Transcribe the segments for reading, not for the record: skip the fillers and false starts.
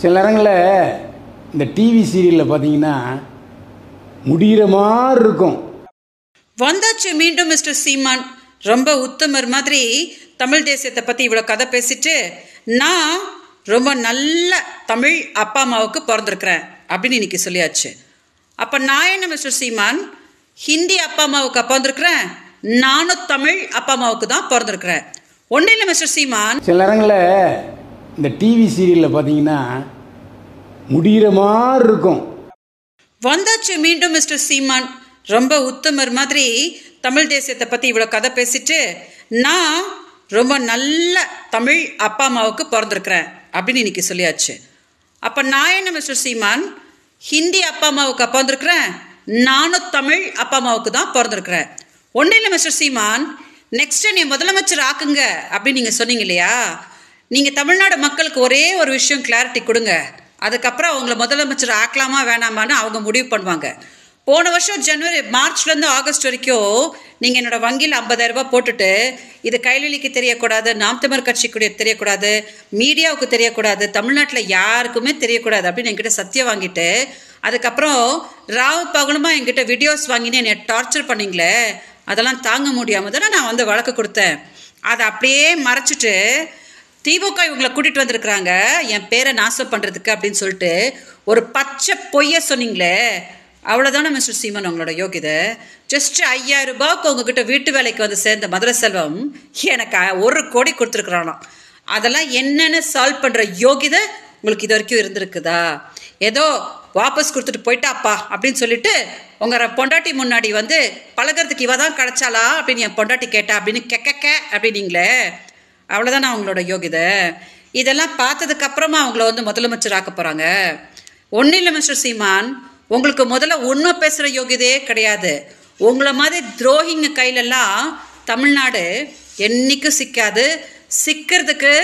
சில நேரங்களில் இந்த டிவி சீரியலில் பார்த்தீங்கன்னா முடிகிற மாதிரி இருக்கும். வந்தாச்சு மீண்டும் மிஸ்டர் சீமான் ரொம்ப உத்தமர் மாதிரி தமிழ் தேசியத்தை பற்றி இவ்வளோ கதை பேசிட்டு நான் ரொம்ப நல்ல தமிழ் அப்பா அம்மாவுக்கு பிறந்திருக்கிறேன் அப்படின்னு இன்னைக்கு சொல்லியாச்சு. அப்போ நான் என்ன மிஸ்டர் சீமான் ஹிந்தி அப்பா அம்மாவுக்கு பிறந்திருக்கிறேன், நானும் தமிழ் அப்பா அம்மாவுக்கு தான் பிறந்திருக்கிறேன். ஒன்றும் இல்லை மிஸ்டர் சீமான். சில நேரங்களில் இந்த டிவி சீரியலில் பார்த்தீங்கன்னா முடிகிற மாதிரி இருக்கும். வந்தாச்சு மீண்டும் மிஸ்டர் சீமான் ரொம்ப உத்தமர் மாதிரி தமிழ் தேசியத்தை பற்றி இவ்வளோ கதை பேசிட்டு நான் ரொம்ப நல்ல தமிழ் அப்பா அம்மாவுக்கு பிறந்திருக்கிறேன் அப்படின்னு இன்னைக்கு சொல்லியாச்சு. அப்போ நான் என்ன மிஸ்டர் சீமான் ஹிந்தி அப்பா அம்மாவுக்கு பிறந்திருக்கிறேன், நானும் தமிழ் அப்பா அம்மாவுக்கு தான் பிறந்திருக்கிறேன். ஒன்றும் இல்லை மிஸ்டர் சீமான், நெக்ஸ்ட் என்னை முதலமைச்சர் ஆக்குங்க அப்படின்னு நீங்கள் சொன்னீங்க இல்லையா? நீங்கள் தமிழ்நாடு மக்களுக்கு ஒரே ஒரு விஷயம் கிளாரிட்டி கொடுங்க, அதுக்கப்புறம் அவங்கள முதலமைச்சர் ஆக்கலாமா வேணாமான்னு அவங்க முடிவு பண்ணுவாங்க. போன வருஷம் மார்ச்லேருந்து ஆகஸ்ட் வரைக்கும் நீங்கள் என்னோடய வங்கியில் 50,000 ரூபாய் போட்டுட்டு இது கைலிக்கு தெரியக்கூடாது, நாம் தமிழ் கட்சிக்கு தெரியக்கூடாது, மீடியாவுக்கு தெரியக்கூடாது, தமிழ்நாட்டில் யாருக்குமே தெரியக்கூடாது அப்படின்னு என்கிட்ட சத்தியம் வாங்கிட்டு அதுக்கப்புறம் ராவு பகலுமா என்கிட்ட வீடியோஸ் வாங்கினு என்னை டார்ச்சர் பண்ணிங்களே, அதெல்லாம் தாங்க முடியாமல் தானே நான் வந்து வழக்கு கொடுத்தேன். அதை அப்படியே மறைச்சிட்டு திமுக இவங்களை கூட்டிகிட்டு வந்திருக்கிறாங்க என் பேரை நாசம் பண்ணுறதுக்கு அப்படின்னு சொல்லிட்டு ஒரு பச்சை பொய்ய சொன்னீங்களே, அவ்வளோதானே மிஸ்டர் சீமான் உங்களோட யோகிதை. ஜஸ்ட் 5,000 ரூபாய்க்கு உங்ககிட்ட வீட்டு வேலைக்கு வந்து சேர்ந்த மதுரை செல்வம் எனக்கு 1 கோடி கொடுத்துருக்குறானாம். அதெல்லாம் என்னென்னு சால்வ் பண்ணுற யோகிதை உங்களுக்கு இது வரைக்கும் இருந்திருக்குதா? ஏதோ வாபஸ் கொடுத்துட்டு போயிட்டாப்பா அப்படின்னு சொல்லிட்டு உங்கள் பொண்டாட்டி முன்னாடி வந்து பழகிறதுக்கு இவ தான் கிடச்சாலா அப்படின்னு என் பொண்டாட்டி கேட்டா அப்படின்னு கெக்க அப்படின்னீங்களே, அவ்வளோதானே அவங்களோட யோகிதை. இதெல்லாம் பார்த்ததுக்கு அப்புறமா அவங்கள வந்து முதலமைச்சர் ஆக்க போகிறாங்க. ஒன்றும் இல்லை மிஸ்டர் சீமான், உங்களுக்கு முதல்ல உண்மை பேசுகிற யோகியதையே கிடையாது. உங்களை மாதிரி துரோகிங்க கையிலெல்லாம் தமிழ்நாடு என்றைக்கும் சிக்காது. சிக்கிறதுக்கு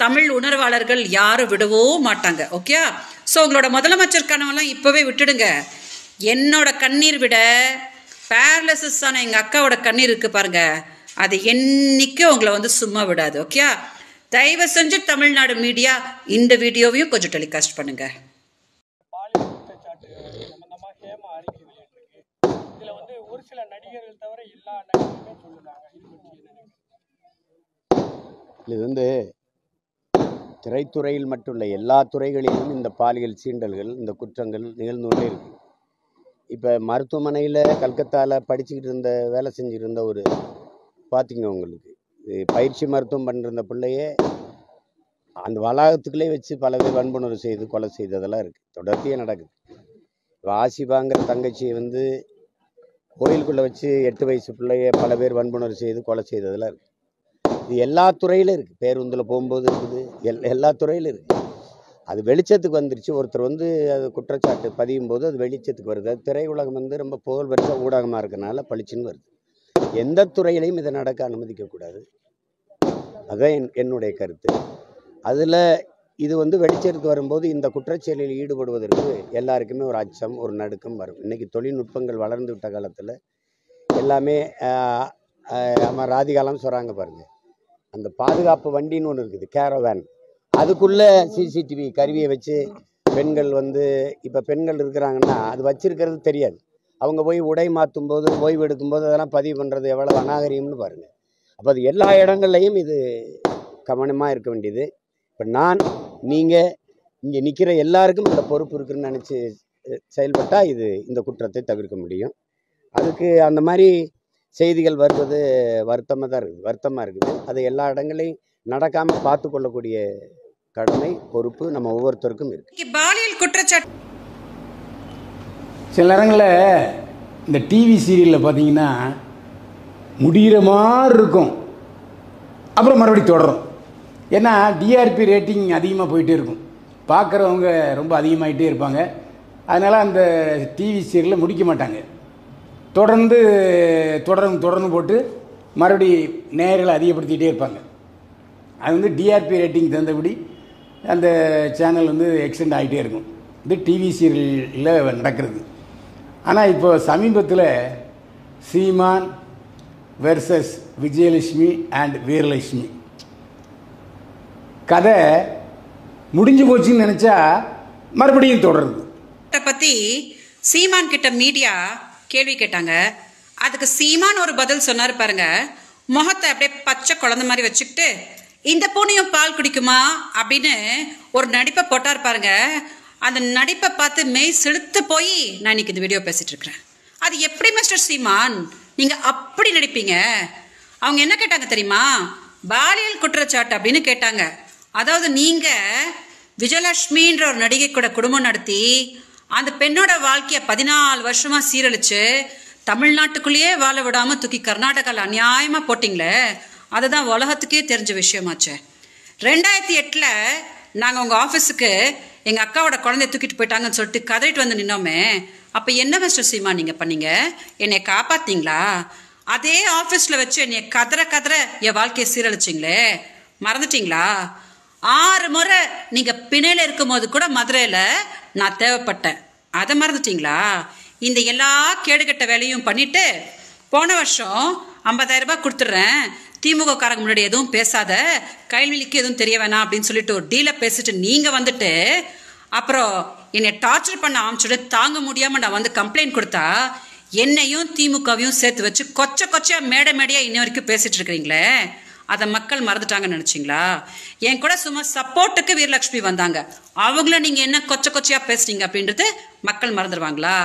தமிழ் உணர்வாளர்கள் யாரும் விடவும் மாட்டாங்க. ஓகே, ஸோ உங்களோட முதலமைச்சர் கனவெல்லாம் இப்போவே விட்டுடுங்க. என்னோட கண்ணீர் விட பேரலிசிஸ் ஆன எங்கள் அக்காவோட கண்ணீர் இருக்குது பாருங்க, அது என்றைக்கும் உங்களை வந்து சும்மா விடாது. ஓகே, தயவு செஞ்சு தமிழ்நாடு மீடியா இந்த வீடியோவையும் கொஞ்சம் டெலிகாஸ்ட் பண்ணுங்க. இது வந்து திரைத்துறையில் மட்டும் இல்லை, எல்லா துறைகளிலும் இந்த பாலியல் சீண்டல்கள், இந்த குற்றங்கள் நிகழ்ந்துகிட்டே இருக்கு. இப்போ மருத்துவமனையில் கல்கத்தாவில் படிச்சுக்கிட்டு இருந்த வேலை செஞ்சுட்டு இருந்த ஒரு பார்த்திங்க உங்களுக்கு பயிற்சி மருத்துவம் பண்ணிருந்த பிள்ளையே அந்த வளாகத்துக்குள்ளே வச்சு பல பேர் வன்புணர்வு செய்து கொலை செய்ததெல்லாம் இருக்குது, தொடர்ச்சியாக நடக்குது. இப்போ ஆசிபாங்கிற தங்கச்சியை வந்து கோயிலுக்குள்ளே வச்சு 8 வயசு பிள்ளைய பல பேர் வன்புணர்வு செய்து கொலை செய்ததெல்லாம் இருக்குது. இது எல்லா துறையிலும் இருக்குது, பேருந்தில் போகும்போது இருக்குது, எல்லா துறையிலும் இருக்குது. அது வெளிச்சத்துக்கு வந்துருச்சு. ஒருத்தர் வந்து அது குற்றச்சாட்டு பதியும் போது அது வெளிச்சத்துக்கு வருது. அது திரையுலகம் வந்து ரொம்ப புகழ்பெற்ற ஊடகமாக இருக்கனால பளிச்சுன்னு வருது. எந்த துறையிலையும் இதை நடக்க அனுமதிக்கக்கூடாது, அதுதான் என்னுடைய கருத்து. அதில் இது வந்து வெளிச்சத்துக்கு வரும்போது இந்த குற்றச்செயலில் ஈடுபடுவதற்கு எல்லாருக்குமே ஒரு அச்சம், ஒரு நடுக்கம் வரும். இன்றைக்கி தொழில்நுட்பங்கள் வளர்ந்து விட்ட காலத்தில் எல்லாமே நம்ம ராதிகாலாம் சொல்கிறாங்க பாருங்கள், அந்த பாதுகாப்பு வண்டின்னு ஒன்று இருக்குது, கேரவேன், அதுக்குள்ளே சிசிடிவி கருவியை வச்சு பெண்கள் வந்து இப்போ பெண்கள் இருக்கிறாங்கன்னா அது வச்சிருக்கிறது தெரியாது. அவங்க போய் உடை மாற்றும் போது, ஓய்வு எடுக்கும்போது அதெல்லாம் பதிவு பண்ணுறது எவ்வளோ அநாகரியம்னு பாருங்கள். அப்போ அது எல்லா இடங்கள்லையும் இது கவனமாக இருக்க வேண்டியது. இப்போ நீங்கள் இங்கே நிற்கிற எல்லாருக்கும் இந்த பொறுப்பு இருக்குன்னு நினச்சி செயல்பட்டால் இந்த குற்றத்தை தவிர்க்க முடியும். அதுக்கு அந்த மாதிரி செய்திகள் வருவது வருத்தமாக இருக்குது. அது எல்லா இடங்களையும் நடக்காமல் பார்த்து கொள்ளக்கூடிய கடமை, பொறுப்பு நம்ம ஒவ்வொருத்தருக்கும் இருக்குது. பாலியல் குற்றச்சாட்டு சில நேரங்களில் இந்த டிவி சீரியலில் பார்த்தீங்கன்னா முடிகிற மாதிரி இருக்கும், அப்புறம் மறுபடியும் தொடரும். ஏன்னா டிஆர்பி ரேட்டிங் அதிகமாக போயிட்டே இருக்கும், பார்க்குறவங்க ரொம்ப அதிகமாகிட்டே இருப்பாங்க. அதனால் அந்த டிவி சீரியலில் முடிக்க மாட்டாங்க, தொடர்ந்து போட்டு மறுபடி நேயர்களை அதிகப்படுத்திகிட்டே இருப்பாங்க. அது வந்து டிஆர்பி ரேட்டிங் தகுந்தபடி அந்த சேனல் வந்து எக்ஸ்டெண்ட் ஆகிட்டே இருக்கும். இது டிவி சீரியலில் நடக்கிறது. ஆனால் இப்போ சமீபத்தில் சீமான் வெர்சஸ் விஜயலட்சுமி அண்ட் வீரலட்சுமி கதை முடிஞ்சு போச்சுன்னு நினச்சா மறுபடியும் தொடருது. பற்றி சீமான் கிட்ட மீடியா கேள்வி கேட்டாங்க. அதுக்கு சீமான் ஒரு பதில் சொன்னார் பாருங்க. முகத்தை அப்படியே பச்சை குழந்தை மாதிரி வச்சுக்கிட்டு இந்த பூனையும் பால் குடிக்குமா அப்படின்னு ஒரு நடிப்பை போட்டார் பாருங்க. அந்த நடிப்பை பார்த்து மெய் செலுத்து போய் நான் இன்னைக்கு இந்த வீடியோ பேசிட்டு இருக்கிறேன். அது எப்படி மிஸ்டர் சீமான் நீங்க அப்படி நடிப்பீங்க? அவங்க என்ன கேட்டாங்க தெரியுமா? பாலியல் குற்றச்சாட்டு அப்படின்னு கேட்டாங்க. அதாவது நீங்க விஜயலட்சுமின்ற ஒரு நடிகை கூட குடும்பம் நடத்தி அந்த பெண்ணோட வாழ்க்கைய 14 வருஷமா சீரழிச்சு தமிழ்நாட்டுக்குள்ளேயே வாழ விடாம தூக்கி கர்நாடகாவில் அநியாயமா போட்டிங்களே, அதுதான் உலகத்துக்கே தெரிஞ்ச விஷயமாச்சு. 2008 நாங்கள் உங்கள் ஆஃபீஸுக்கு எங்கள் அக்காவோட குழந்தைய தூக்கிட்டு போயிட்டாங்கன்னு சொல்லிட்டு கதறிட்டு வந்து நின்னோமே, அப்போ என்ன மிஸ்டர் சீமா நீங்கள் பண்ணீங்க? என்னை காப்பாத்தீங்களா? அதே ஆஃபீஸில் வச்சு என்னை கதற என் வாழ்க்கையை சீரழிச்சிங்களே, மறந்துட்டீங்களா? 6 முறை நீங்கள் பிணையில் இருக்கும் போது கூட மதுரையில் நான் தேவைப்பட்டேன், அதை மறந்துட்டீங்களா? இந்த எல்லா கேடுகட்ட வேலையும் பண்ணிட்டு போன வருஷம் 50,000 ரூபாய் கொடுத்துட்றேன், திமுக காரங்க முன்னாடி எதுவும் பேசாத, கைவிலிக்கு எதுவும் தெரிய வேணாம் அப்படின்னு சொல்லிட்டு ஒரு டீலை பேசிட்டு நீங்க வந்துட்டு அப்புறம் என்னை டார்ச்சர் பண்ண ஆரம்பிச்சுட்டு தாங்க முடியாம நான் வந்து கம்ப்ளைண்ட் கொடுத்தா என்னையும் திமுகவையும் சேர்த்து வச்சு கொச்சையா மேடையா இன்ன வரைக்கும் பேசிட்டு இருக்கிறீங்களே, அதை மக்கள் மறந்துட்டாங்கன்னு நினைச்சிங்களா? என் கூட சும்மா சப்போர்ட்டுக்கு வீரலட்சுமி வந்தாங்க, அவங்கள நீங்க என்ன கொச்சையா பேசுறீங்க அப்படின்றது மக்கள் மறந்துடுவாங்களா?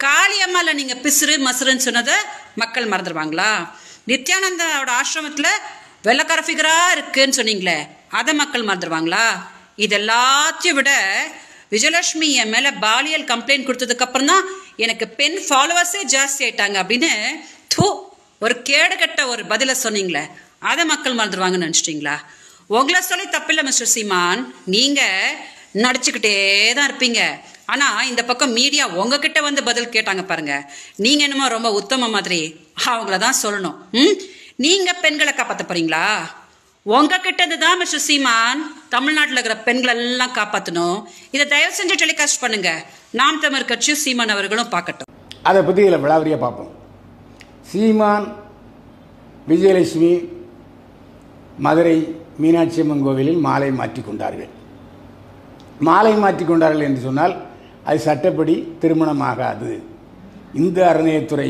காளியம்மால நீங்க பிசுறு மசுறுன்னு சொன்னதை மக்கள் மறந்துடுவாங்களா? நித்யானந்தாவோட ஆசிரமத்துல வெள்ளக்கார ஃபிகரா இருக்குன்னு சொன்னீங்களே, அதை மக்கள் மறந்துடுவாங்களா? இதெல்லாத்தையும் விட விஜயலட்சுமி என் மேல பாலியல் கம்ப்ளைண்ட் கொடுத்ததுக்கு அப்புறம் தான் எனக்கு பெண் ஃபாலோவர்ஸே ஜாஸ்தி ஆயிட்டாங்க அப்படின்னு ஒரு கேடுகட்ட ஒரு பதில சொன்னீங்களே, அதை மக்கள் மறந்துடுவாங்கன்னு நினைச்சிட்டீங்களா? உங்களை சொல்லி தப்பில்லை மிஸ்டர் சீமான், நீங்க நடிச்சுக்கிட்டே தான் இருப்பீங்க. ஆனா இந்த பக்கம் மீடியா உங்ககிட்ட வந்து பதில் கேட்டாங்க பாருங்க, நீங்க என்னமோ ரொம்ப உத்தம மாதிரி அவங்களதான் சொல்லணும். நீங்க பெண்களை காப்பாற்ற போறீங்களா? உங்ககிட்ட இருந்துதான் மிஸ்டர் சீமான் தமிழ்நாட்டில் இருக்கிற பெண்கள் எல்லாம் காப்பாற்றணும். இதை தயவு செஞ்சு டெலிகாஸ்ட் பண்ணுங்க, நாம் தமிழர் கட்சியும் சீமான் அவர்களும் பார்க்கட்டும். அதை பற்றி இதில் விளாவரியாக பார்ப்போம். சீமான் விஜயலட்சுமி மதுரை மீனாட்சி அம்மன் கோவிலில் மாலை மாற்றிக்கொண்டார்கள். மாலை மாற்றிக்கொண்டார்கள் என்று சொன்னால் அது சட்டப்படி திருமணமாகாது. இந்து அறநிலையத்துறை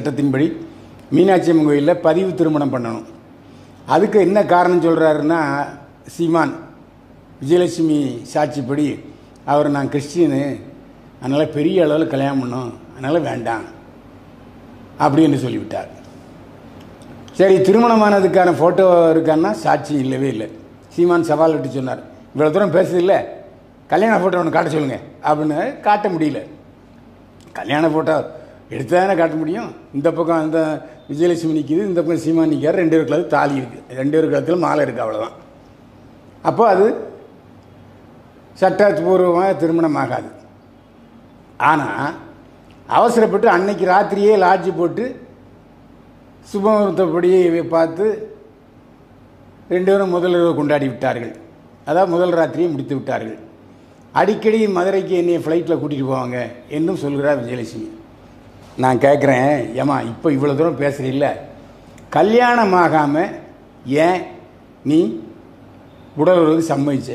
சட்டத்தின்படி மீனாட்சி அம்மன் கோயிலில் பதிவு திருமணம் பண்ணணும். அதுக்கு என்ன காரணம் சொல்கிறாருன்னா, சீமான் விஜயலட்சுமி சாட்சிப்படி அவர் நான் கிறிஸ்டியனு, அதனால் பெரிய அளவில் கல்யாணம் பண்ணோம், அதனால் வேண்டாம் அப்படின்னு சொல்லிவிட்டார். சரி, திருமணமானதுக்கான ஃபோட்டோ இருக்கான்னா சாட்சி இல்லவே இல்லை. சீமான் சவால் விட்டு சொன்னார், இவ்வளோ தூரம் பேசுதில்லை, கல்யாண ஃபோட்டோ ஒன்று காட்ட சொல்லுங்கள் அப்படின்னு. காட்ட முடியல. கல்யாண ஃபோட்டோ எடுத்து தானே காட்ட முடியும். இந்த பக்கம் அந்த விஜயலட்சுமி நிற்கிது, இந்த பக்கம் சீமான் நிற்கார், 2 பேருக்கு கழுத்து தாலி இருக்குது, 2 பேருக்கு கழுத்தில் மாலை இருக்குது, அவ்வளோதான். அப்போ அது சட்டபூர்வமாக திருமணம் ஆகாது. ஆனால் அவசரப்பட்டு அன்னைக்கு ராத்திரியே லாட்ஜி போட்டு சுபமுகூர்த்தப்படியே பார்த்து 2 பேரும் முதல் இரவு கொண்டாடி விட்டார்கள். அதாவது முதல் ராத்திரியை முடித்து விட்டார்கள். அடிக்கடி மதுரைக்கு என்னையை ஃப்ளைட்டில் கூட்டிகிட்டு போவாங்க என்றும் சொல்கிறார் விஜயலட்சுமி. நான் கேட்குறேன், ஏமா இப்போ இவ்வளோ தூரம் பேசுகிறீல்ல, கல்யாணம் ஆகாமல் ஏன் நீ உடலுறவுக்கு சம்மதிச்ச,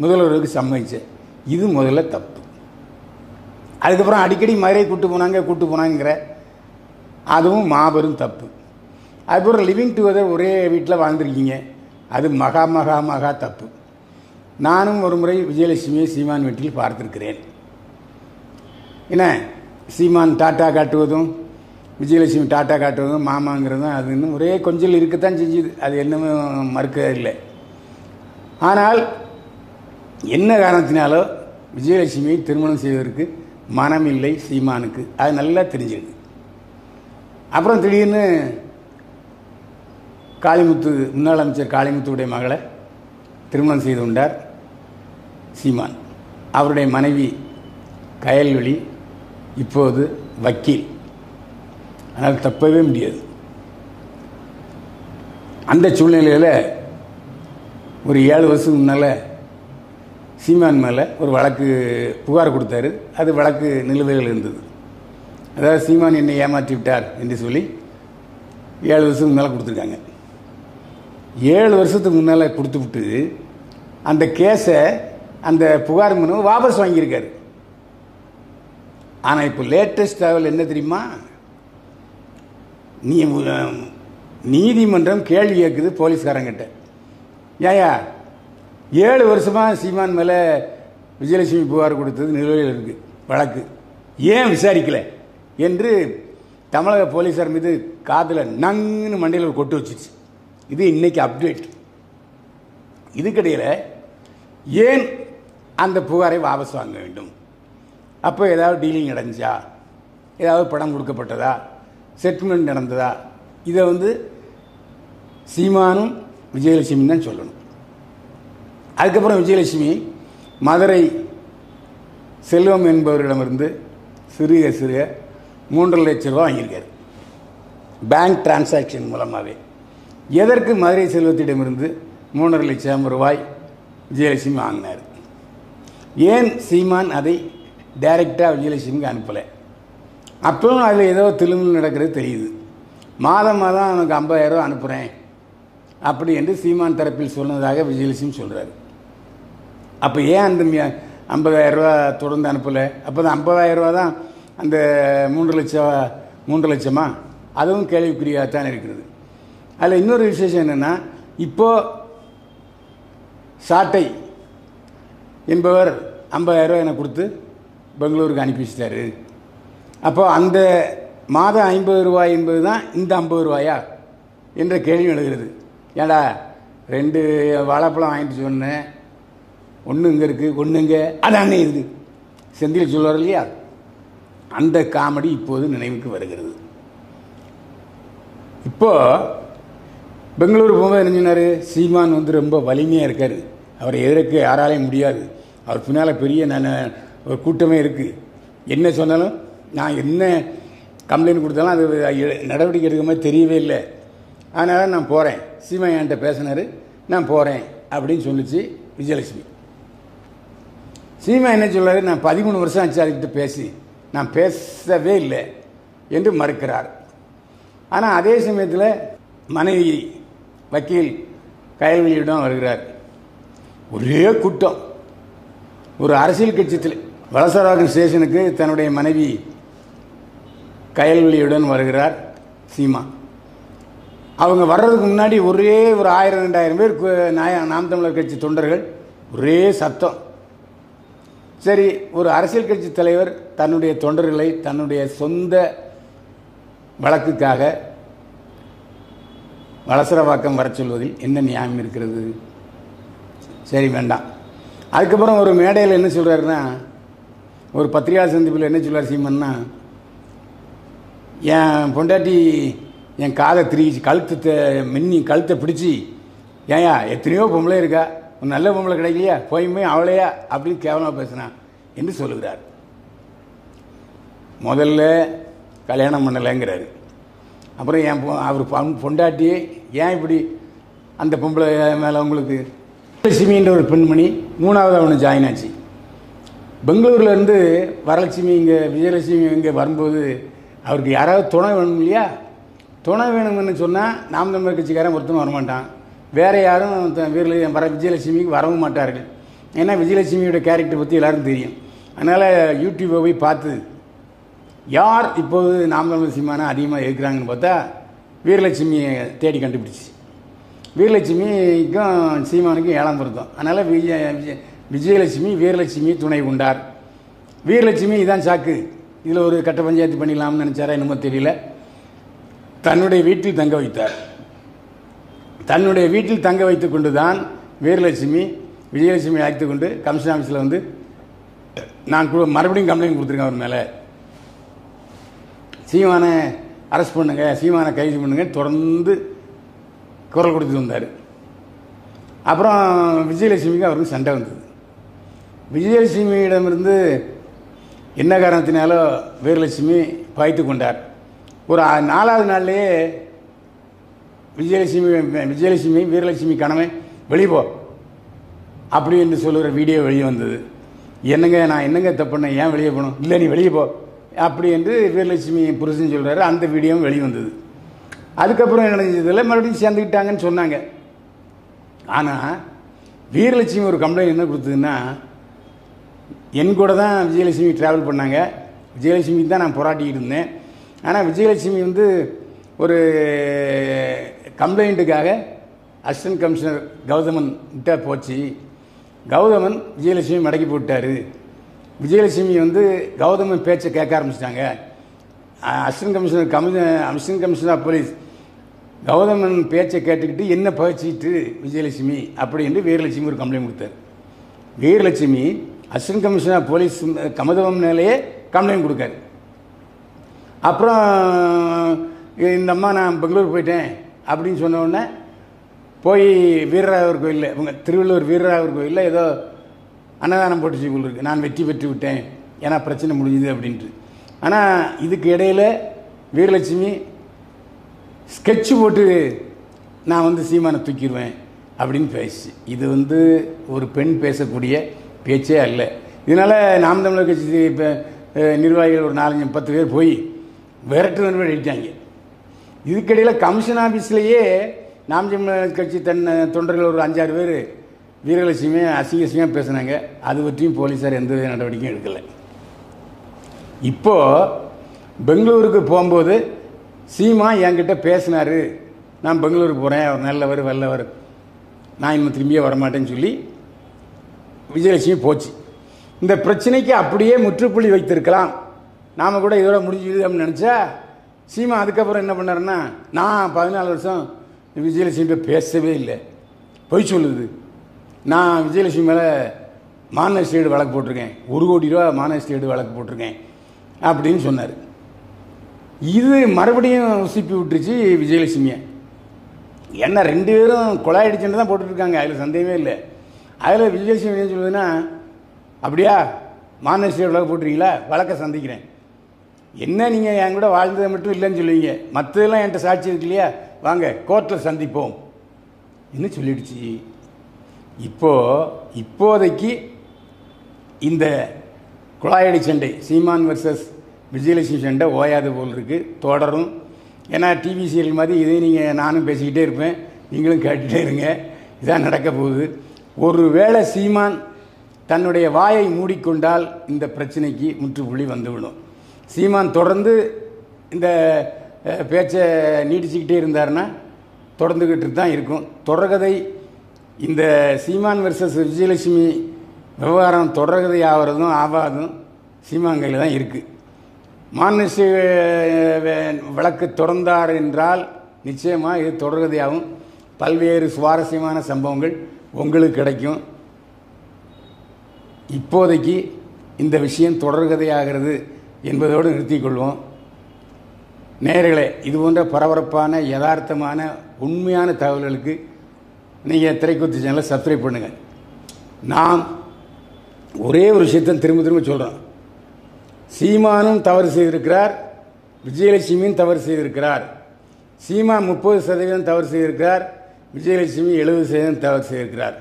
முதல்வருக்கு சம்மதிச்ச? இது முதல்ல தப்பு. அதுக்கப்புறம் அடிக்கடி மதுரை கூட்டு போனாங்கிற அதுவும் மாபெரும் தப்பு. அதுக்கப்புறம் லிவிங் டுகெதர் ஒரே வீட்டில் வாழ்ந்துருக்கீங்க, அது மகா மகா மகா தப்பு. நானும் ஒரு முறை விஜயலட்சுமியை சீமான் வீட்டில் பார்த்துருக்கிறேன். என்ன, சீமான் டாட்டா காட்டுவதும் விஜயலட்சுமி டாட்டா காட்டுவதும் மாமாங்கிறதும் அது இன்னும் ஒரே கொஞ்சம் இருக்கத்தான் செஞ்சுது, அது என்னமே மறுக்க இல்லை. ஆனால் என்ன காரணத்தினாலோ விஜயலட்சுமியை திருமணம் செய்வதற்கு மனமில்லை சீமானுக்கு, அது நல்லா தெரிஞ்சிருக்கு. அப்புறம் திடீர்னு காளிமுத்து, முன்னாள் அமைச்சர் காளிமுத்துடைய மகளை திருமணம் செய்து கொண்டார் சீமான். அவருடைய மனைவி கயல்வெளி இப்போது வக்கீல், அதனால் தப்பவே முடியாது. அந்த சூழ்நிலையில் ஒரு 7 வருஷத்துக்கு முன்னால் சீமான் மேலே ஒரு வழக்கு புகார் கொடுத்தாரு. அது வழக்கு நிலுவையில் இருந்தது. அதாவது சீமான் என்னை ஏமாற்றி விட்டார் என்று சொல்லி 7 வருஷத்துக்கு முன்னால் கொடுத்துருக்காங்க. 7 வருஷத்துக்கு முன்னால் கொடுத்து விட்டு அந்த கேஸை அந்த புகார் மனுவை வாபஸ் வாங்கியிருக்காரு. ஆனால் இப்போ லேட்டஸ்ட் தகவல் என்ன தெரியுமா? நீதிமன்றம் கேள்வி கேட்குது போலீஸ்காரங்கிட்ட, ஏயா 7 வருஷமாக சீமான் மேலே விஜயலட்சுமி புகார் கொடுத்தது நிலுவையில் இருக்குது வழக்கு, ஏன் விசாரிக்கலை என்று தமிழக போலீஸார் மீது காதில் நங்குன்னு மண்டையில் ஒரு கொட்டு வச்சிருச்சு. இது இன்னைக்கு அப்டேட். இதுக்கிடையில் ஏன் அந்த புகாரை வாபஸ் வாங்க வேண்டும்? அப்போ ஏதாவது டீலிங் நடந்துச்சா, ஏதாவது பணம் கொடுக்கப்பட்டதா, செட்டில்மெண்ட் நடந்ததா? இதை சீமானும் விஜயலட்சுமி தான் சொல்லணும். அதுக்கப்புறம் விஜயலட்சுமி மதுரை செல்வம் என்பவரிடமிருந்து சிறுக 3.5 லட்சம் ரூபா வாங்கியிருக்காரு பேங்க் டிரான்சாக்ஷன் மூலமாகவே. எதற்கு மதுரை செல்வத்திடமிருந்து 3.5 லட்சம் ரூபாய் விஜயலட்சுமி வாங்கினார்? ஏன் சீமான் அதை டைரெக்டாக விஜயலட்சுமிக்கு அனுப்பலை? அப்பவும் அதில் ஏதோ திலும்பு நடக்கிறது தெரியுது. மாதம் அவனுக்கு 50,000 ரூபா அனுப்புகிறேன் அப்படி என்று சீமான் தரப்பில் சொன்னதாக விஜயலட்சுமி சொல்கிறாரு. அப்போ ஏன் அந்த 50,000 ரூபா தொடர்ந்து அனுப்பலை? அப்போ தான் 50,000 ரூபா தான் அந்த 3 லட்சமா? அதுவும் கேள்விக்குறியாக தான் இருக்கிறது. அதில் இன்னொரு விசேஷம் என்னென்னா, இப்போது சாட்டை என்பவர் 50,000 ரூபா எனக்கு கொடுத்து பெங்களூருக்கு அனுப்பி வச்சிட்டாரு. அப்போ அந்த மாதம் 50 ரூபாய் என்பது தான் இந்த 50 ரூபாயா என்ற கேள்வி எழுகிறது. ஏடா 2 வாழைப்பழம் வாங்கிட்டு சொன்னேன், ஒன்று இங்கே இருக்குது, ஒன்று இங்கே, அது அங்கே இருக்குது, செந்தில் சொல்வார் இல்லையா? அந்த காமெடி இப்போது நினைவுக்கு வருகிறது. இப்போது பெங்களூர் போகும்போது என்ன சொன்னார்? சீமான் ரொம்ப வலிமையாக இருக்கார், அவரை எதிர்க்க யாராலையும் முடியாது, அவர் பின்னால் பெரிய ஒரு கூட்டமே இருக்குது, என்ன சொன்னாலும் நான் என்ன கம்ப்ளைண்ட் கொடுத்தாலும் அது நடவடிக்கை எடுக்கிற மாதிரி தெரியவே இல்லை, அதனால் நான் போகிறேன், சீமான் என்கிட்ட பேசினார், நான் போகிறேன் அப்படின்னு சொல்லிச்சு விஜயலட்சுமி. சீமா என்ன சொல்கிறாரு? நான் 13 வருஷம் ஆச்சு அதுக்கிட்ட பேசி, நான் பேசவே இல்லை என்று மறுக்கிறார். ஆனால் அதே சமயத்தில் மனைவி வக்கீல் கயல்வெளியிடம் வருகிறார். ஒரே கூட்டம். ஒரு அரசியல் கட்சியில் வலசராகன் ஸ்டேஷனுக்கு தன்னுடைய மனைவி கயல்வெளியுடன் வருகிறார் சீமா. அவங்க வர்றதுக்கு முன்னாடி ஒரே ஒரு 1000-2000 பேர் நாம் தமிழர் கட்சி தொண்டர்கள், ஒரே சத்தம். சரி, ஒரு அரசியல் கட்சி தலைவர் தன்னுடைய தொண்டர்களை தன்னுடைய சொந்த வழக்குக்காக வலசரவாக்கம் வர சொல்வதில் என்ன நியாயம் இருக்கிறது? சரி, வேண்டாம். அதுக்கப்புறம் ஒரு மேடையில் என்ன சொல்கிறாருன்னா, ஒரு பத்திரிகையாளர் சந்திப்பில் என்ன சொல்கிறார் சீமன்னா, என் பொண்டாட்டி என் காதை திரிச்சு கழுத்தை பிடிச்சி, ஏயா எத்தனையோ பொம்பளை இருக்கா, ஒரு நல்ல பொம்பளை கிடைக்கலையா, போய் அவளையா அப்படின்னு கேவலமாக பேசினான் என்று சொல்லுகிறார். முதல்ல கல்யாணம் பண்ணலைங்கிறாரு. அப்புறம் அவர் பொண்டாட்டி ஏன் இப்படி அந்த பொம்பளை மேலே உங்களுக்கு விஜயலட்சுமின்ற ஒரு பெண்மணி 3வது அவனு ஜாயின் ஆச்சு. பெங்களூர்லேருந்து வரலட்சுமி விஜயலட்சுமி இங்கே வரும்போது அவருக்கு யாராவது துணை வேணும் இல்லையா? துணை வேணும்னு சொன்னால் நாம் தமிழர் கட்சிக்காரன் ஒருத்தனும் வரமாட்டான், வேறு யாரும் விஜயலட்சுமிக்கு வரவும் மாட்டார்கள். ஏன்னா விஜயலட்சுமியோட கேரக்டர் பற்றி எல்லாருக்கும் தெரியும். அதனால் யூடியூப்பை போய் பார்த்து யார் இப்போது நாம் தமிழர் சீமானா அதிகமாக இருக்கிறாங்கன்னு பார்த்தா வீரலட்சுமியை தேடி கண்டுபிடிச்சி. வீரலட்சுமிக்கும் சீமானுக்கும் 7ஆம் பொருத்தம். அதனால் விஜயலட்சுமி வீரலட்சுமி துணை உண்டார். வீரலட்சுமி இதான் சாக்கு, இதில் ஒரு கட்ட பஞ்சாயத்து பண்ணிடலாம்னு நினச்சாரா என்னமோ தெரியல, தன்னுடைய வீட்டில் தங்க வைத்தார். தன்னுடைய வீட்டில் தங்க வைத்து கொண்டு தான் வீரலட்சுமி விஜயலட்சுமி அழைத்து கொண்டு கமிஷன் ஆஃபீஸில் நான் மறுபடியும் கம்ப்ளைண்ட் கொடுத்துருக்கேன் அவர் மேலே, சீமானை அரெஸ்ட் பண்ணுங்க, சீமானை கைது பண்ணுங்க தொடர்ந்து குரல் கொடுத்துட்டு வந்தார். அப்புறம் விஜயலட்சுமிக்கு அவருக்கு சண்டை வந்தது. விஜயலட்சுமியிடமிருந்து என்ன காரணத்தினாலோ வீரலட்சுமி பாய்த்து கொண்டார். ஒரு 4வது நாள்லேயே விஜயலட்சுமி வீரலட்சுமி கணவன் வெளியே அப்படி என்று சொல்லுகிற வீடியோ வெளியே வந்தது. என்னங்க நான் என்னங்க தப்பு பண்ணேன், ஏன் வெளியே போகணும்? இல்லை நீ வெளியே போ அப்படி என்று வீரலட்சுமி புருஷன் சொல்கிறாரு. அந்த வீடியோவும் வெளியே வந்தது. அதுக்கப்புறம் என்ன நடந்ததில்லை, மறுபடியும் சேர்ந்துக்கிட்டாங்கன்னு சொன்னாங்க. ஆனால் வீரலட்சுமி ஒரு கம்ப்ளைண்ட் என்ன கொடுத்ததுன்னா, என் கூட தான் விஜயலட்சுமி ட்ராவல் பண்ணாங்க, விஜயலட்சுமி தான் நான் போராட்டிக்கிட்டு இருந்தேன். ஆனால் விஜயலட்சுமி வந்து ஒரு கம்ப்ளைண்ட்டுக்காக அசிஸ்டன்ட் கமிஷனர் கௌதமன் கிட்ட போச்சு. கௌதமன் விஜயலட்சுமி மடக்கி போட்டார். விஜயலட்சுமி வந்து கௌதமன் பேச்சை கேட்க ஆரம்பிச்சிட்டாங்க. Assistant commissioner of police Gauthaman பேச்சை கேட்டுக்கிட்டு என்ன பகிச்சிட்டு விஜயலட்சுமி அப்படின்னு வீரலட்சுமி ஒரு கம்ப்ளைண்ட் கொடுத்தார். Veeralakshmi assistant commissioner of police கமதவன் மேலேயே கம்ப்ளைண்ட் கொடுக்காரு. அப்புறம் இந்த அம்மா நான் பெங்களூர் போயிட்டேன் அப்படின்னு சொன்ன உடனே போய் வீரராகவர் கோயிலில், இவங்க திருவள்ளூர் வீரராகவர் கோயிலில் ஏதோ அன்னதானம் போட்டுச்சு இருக்கு, நான் வெற்றி பெற்று விட்டேன், ஏன்னா பிரச்சனை முடிஞ்சுது அப்படின்ட்டு. ஆனால் இதுக்கு இடையில் வீரலட்சுமி ஸ்கெட்சு போட்டு நான் வந்து சீமானை தூக்கிடுவேன் அப்படின்னு பேசி, இது வந்து ஒரு பெண் பேசக்கூடிய பேச்சே அல்ல. இதனால் நாம் தமிழர் கட்சி இப்போ நிர்வாகிகள் ஒரு 4-10 பேர் போய் விரட்டு அடித்தாங்க. இதுக்கிடையில் கமிஷன் ஆஃபீஸ்லேயே நாம் தமிழர் கட்சி தொண்டர்கள் ஒரு 5-6 பேர் வீரலட்சுமியை அசிங்கமாக பேசினாங்க. அது பற்றியும் போலீஸார் எந்த நடவடிக்கையும் எடுக்கலை. இப்போது பெங்களூருக்கு போகும்போது சீமா என்கிட்ட பேசினார், நான் பெங்களூருக்கு போகிறேன், அவர் நல்லவர் வல்லவர், நான் இன்னும் திரும்பியே வரமாட்டேன்னு சொல்லி விஜயலட்சுமி போச்சு. இந்த பிரச்சனைக்கு அப்படியே முற்றுப்புள்ளி வைத்திருக்கலாம், நாம் கூட இதோட முடிஞ்சுது அப்படின்னு நினச்சா, சீமா அதுக்கப்புறம் என்ன பண்ணாருன்னா, நான் 14 வருஷம் விஜயலட்சுமி பேசவே இல்லை, பொய் சொல்லுது, நான் விஜயலட்சுமி மேலே மானஸ்டேடு வழக்கு போட்டிருக்கேன், 1 கோடி ரூபா மானஸ்டேடு வழக்கு போட்டிருக்கேன் அப்படின்னு சொன்னார். இது மறுபடியும் உசிப்பி விட்டுருச்சு விஜயலட்சுமியை. என்ன 2 பேரும் கொலாயிடுச்சுன்னு தான் போட்டுட்ருக்காங்க, அதில் சந்தேகமே இல்லை. அதில் விஜயலட்சுமி என்ன சொல்லுதுன்னா, அப்படியா மானஸ்டேடு வழக்கு போட்டிருக்கீங்களா, வழக்கை சந்திக்கிறேன், என்ன நீங்கள் என் கூட வாழ்ந்ததை மட்டும் இல்லைன்னு சொல்லுவீங்க, மற்றதெல்லாம் என்கிட்ட சாட்சி இருக்கு இல்லையா, வாங்க கோர்ட்டில் சந்திப்போம் என்ன சொல்லிடுச்சு. இப்போதைக்கு இந்த குழாயடி சண்டை சீமான் வர்சஸ் விஜயலட்சுமி சண்டை ஓயாது போல் இருக்குது, தொடரும். ஏன்னா டிவி சீரியல் மாதிரி இதே நானும் பேசிக்கிட்டே இருப்பேன், நீங்களும் கேட்டுகிட்டே இருங்க, இதான் நடக்க போகுது. ஒரு வேளை சீமான் தன்னுடைய வாயை மூடிக்கொண்டால் இந்த பிரச்சனைக்கு முற்றுப்புள்ளி வந்துவிடும். சீமான் தொடர்ந்து இந்த பேச்சை நீடிச்சுக்கிட்டே இருந்தார்னா தொடர்ந்துக்கிட்டு தான் இருக்கும். தொடர்கதை இந்த சீமான் வர்சஸ் விஜயலட்சுமி விவகாரம் தொடர்கதை ஆகிறதும் ஆகாதும் சீமான் கையில் தான் இருக்குது. மானச வழக்கு தொடர்ந்தார் என்றால் நிச்சயமாக இது தொடர்கதையாகும், பல்வேறு சுவாரஸ்யமான சம்பவங்கள் உங்களுக்கு கிடைக்கும். இப்போதைக்கு இந்த விஷயம் தொடர்கதையாகிறது என்பதோடு நிறுத்திக்கொள்வோம். நேயர்களே, இது போன்ற பரபரப்பான யதார்த்தமான உண்மையான தகவல்களுக்கு நீங்கள் திரைக்குத்து சேனலை சப்ஸ்கிரைப் பண்ணுங்கள். நாம் ஒரே ஒரு விஷயத்தை திரும்ப திரும்ப சொல்கிறோம், சீமானும் தவறு செய்திருக்கிறார், விஜயலட்சுமியும் தவறு செய்திருக்கிறார். சீமான் 30% தவறு செய்திருக்கிறார், விஜயலட்சுமி 70% தவறு செய்திருக்கிறார்.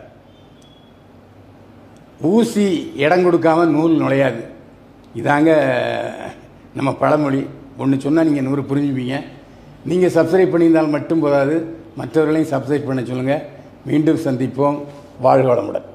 ஊசி இடம் கொடுக்காமல் நூல் நுழையாது, இதாங்க நம்ம பழமொழி. ஒன்று சொன்னால் நீங்கள் 100 புரிஞ்சுப்பீங்க. நீங்கள் சப்ஸ்கிரைப் பண்ணியிருந்தால் மட்டும் போதாது, மற்றவர்களையும் சப்ஸ்கிரைப் பண்ண சொல்லுங்கள். மீண்டும் சந்திப்போம். வாழ்க வளமுடன்.